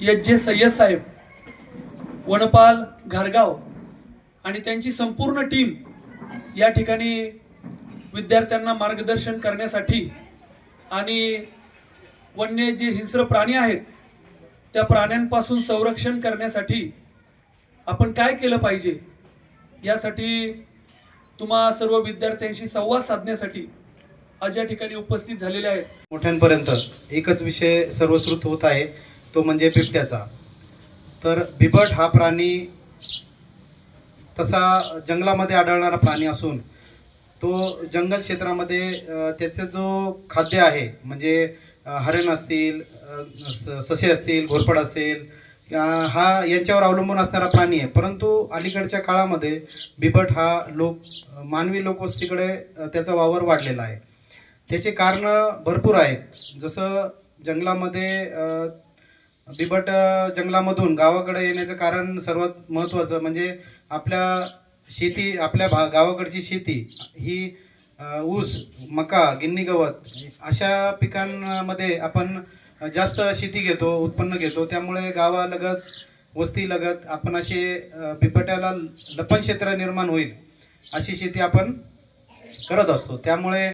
H J Syed साहेब, वनपाल घारगाव आणि त्यांची संपूर्ण टीम या ठिकाणी विद्यार्थ्यांना मार्गदर्शन करण्यासाठी आणि वन्य जे हिंस्र प्राणी आहेत त्या प्राण्यांपासून संरक्षण करण्यासाठी आपण काय केलं पाहिजे यासाठी तुम्हा सर्व विद्यार्थ्यांशी संवाद साधण्यासाठी आज या ठिकाणी उपस्थित झालेले आहेत। मोठ्यांपर्यंत एकच विषय सर्वश्रुत होत आहे, तो म्हणजे बिबट्याचा। तर बिबट हा प्राणी तसा जंगलामध्ये आढळणारा प्राणी असून तो जंगल क्षेत्रामध्ये त्याचे जो खाद्य आहे म्हणजे हरण असतील, ससे असतील, घोरपड असेल, हा यांच्यावर अवलंबून असणारा प्राणी आहे। परंतु अलीकडच्या काळामध्ये बिबट हा मानवी लोकवस्तीकडे त्याचा वावर वाढलेला आहे। त्याचे कारण भरपूर आहेत। जसं जंगलामध्ये बिबट जंगलामधून गावाकडे येण्याचं कारण सर्वात महत्त्वाचं म्हणजे आपल्या गावाकडची शेती ही ऊस, मका, गिन्नी गवत अशा पिकांमध्ये आपण जास्त शेती घेतो, उत्पन्न घेतो। त्यामुळे गावालगत, वस्तीलगत आपण असे बिबट्याला लपन क्षेत्र निर्माण होईल अशी शेती आपण करत असतो। त्यामुळे